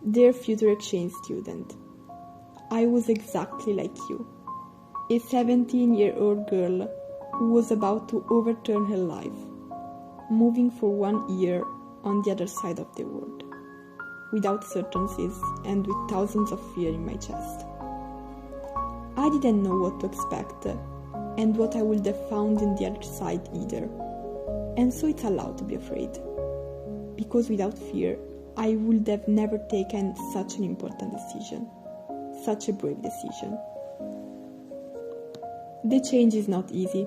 Dear future exchange student, I was exactly like you, a 17-year-old girl who was about to overturn her life, moving for 1 year on the other side of the world, without certainties and with thousands of fear in my chest. I didn't know what to expect and what I would have found in the other side either, and so it's allowed to be afraid, because without fear, I would have never taken such an important decision, such a brave decision. The change is not easy,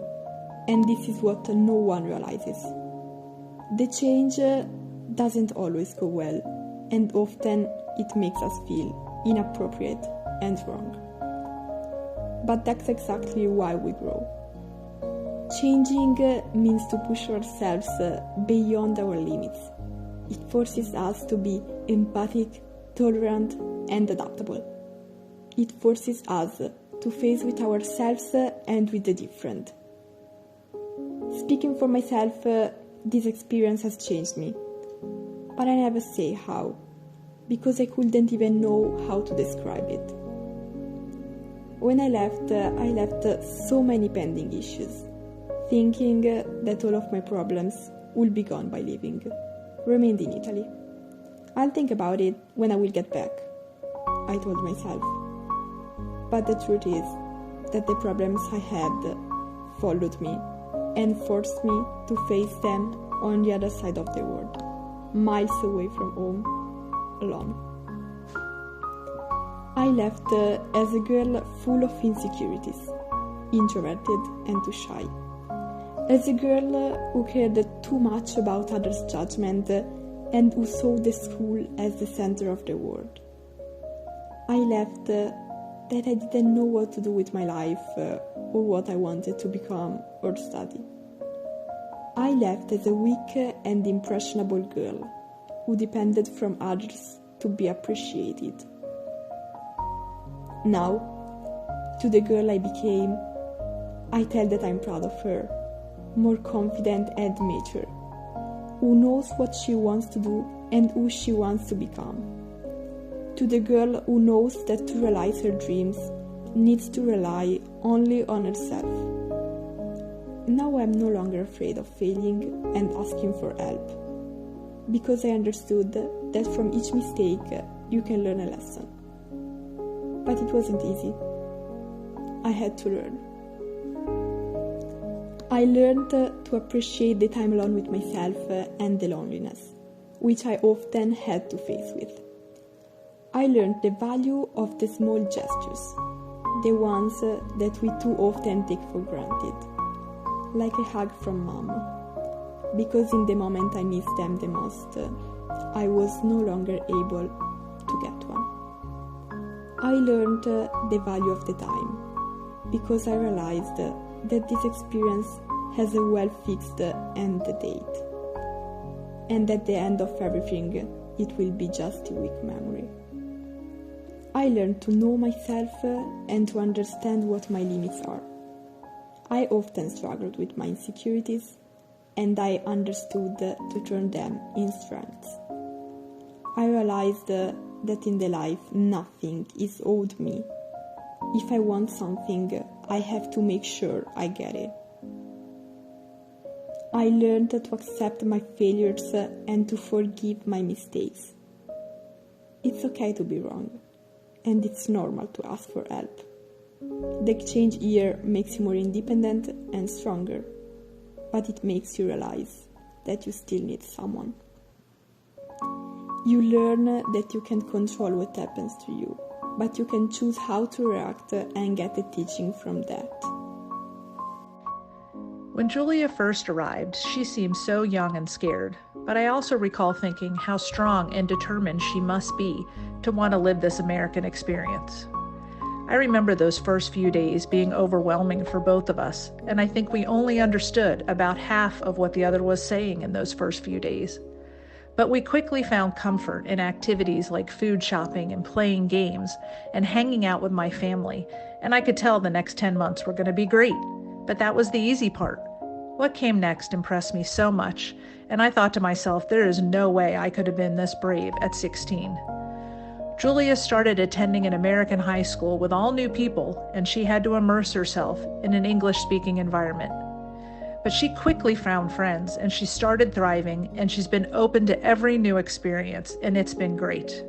and this is what no one realizes. The change doesn't always go well, and often it makes us feel inappropriate and wrong. But that's exactly why we grow. Changing means to push ourselves beyond our limits. It forces us to be empathic, tolerant, and adaptable. It forces us to face with ourselves and with the different. Speaking for myself, this experience has changed me, but I never say how, because I couldn't even know how to describe it. When I left so many pending issues, thinking that all of my problems would be gone by leaving. Remained in Italy. I'll think about it when I will get back, I told myself. But the truth is that the problems I had followed me and forced me to face them on the other side of the world, miles away from home, alone. I left as a girl full of insecurities, introverted and too shy. As a girl who cared too much about others' judgment and who saw the school as the center of the world. I left that I didn't know what to do with my life or what I wanted to become or study. I left as a weak and impressionable girl who depended from others to be appreciated. Now, to the girl I became, I tell that I'm proud of her, more confident and mature, who knows what she wants to do and who she wants to become. To the girl who knows that to realize her dreams needs to rely only on herself. Now I'm no longer afraid of failing and asking for help, because I understood that from each mistake you can learn a lesson. But it wasn't easy. I had to learn. I learned to appreciate the time alone with myself and the loneliness, which I often had to face with. I learned the value of the small gestures, the ones that we too often take for granted, like a hug from mom, because in the moment I missed them the most, I was no longer able to get one. I learned the value of the time, because I realized that this experience has a well-fixed end date, and at the end of everything, it will be just a weak memory. I learned to know myself and to understand what my limits are. I often struggled with my insecurities, and I understood to turn them in strengths. I realized that in the life nothing is owed me. If I want something, I have to make sure I get it. I learned to accept my failures and to forgive my mistakes. It's okay to be wrong, and it's normal to ask for help. The exchange year makes you more independent and stronger, but it makes you realize that you still need someone. You learn that you can't control what happens to you, but you can choose how to react and get a teaching from that. When Giulia first arrived, she seemed so young and scared, but I also recall thinking how strong and determined she must be to want to live this American experience. I remember those first few days being overwhelming for both of us, and I think we only understood about half of what the other was saying in those first few days. But we quickly found comfort in activities like food shopping and playing games and hanging out with my family, and I could tell the next 10 months were going to be great. But that was the easy part. What came next impressed me so much, and I thought to myself, there is no way I could have been this brave at 16. Giulia started attending an American high school with all new people, and she had to immerse herself in an English-speaking environment. But she quickly found friends, and she started thriving, and she's been open to every new experience, and it's been great.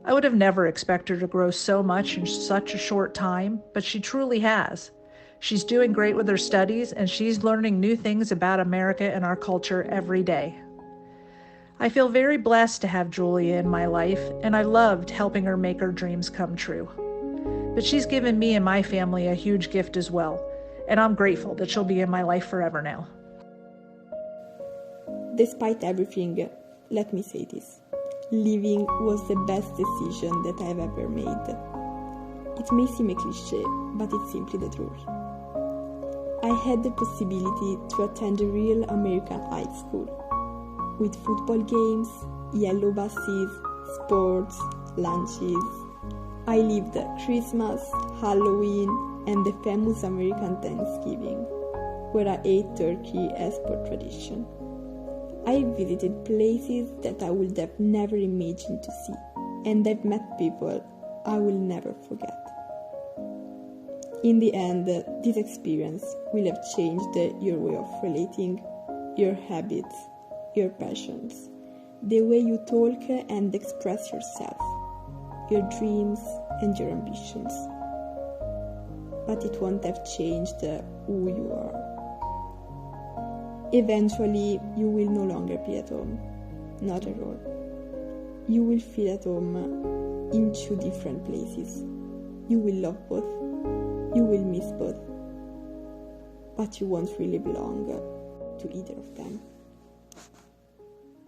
I would have never expected her to grow so much in such a short time, but she truly has. She's doing great with her studies, and she's learning new things about America and our culture every day. I feel very blessed to have Giulia in my life, and I loved helping her make her dreams come true. But she's given me and my family a huge gift as well, and I'm grateful that she'll be in my life forever now. Despite everything, let me say this. Leaving was the best decision that I've ever made. It may seem a cliche, but it's simply the truth. I had the possibility to attend a real American high school, with football games, yellow buses, sports, lunches. I lived Christmas, Halloween, and the famous American Thanksgiving, where I ate turkey as per tradition. I visited places that I would have never imagined to see, and I've met people I will never forget. In the end, this experience will have changed your way of relating, your habits, your passions, the way you talk and express yourself, your dreams and your ambitions. But it won't have changed who you are. Eventually, you will no longer be at home. Not at all. You will feel at home in two different places. You will love both. You will miss both. But you won't really belong to either of them.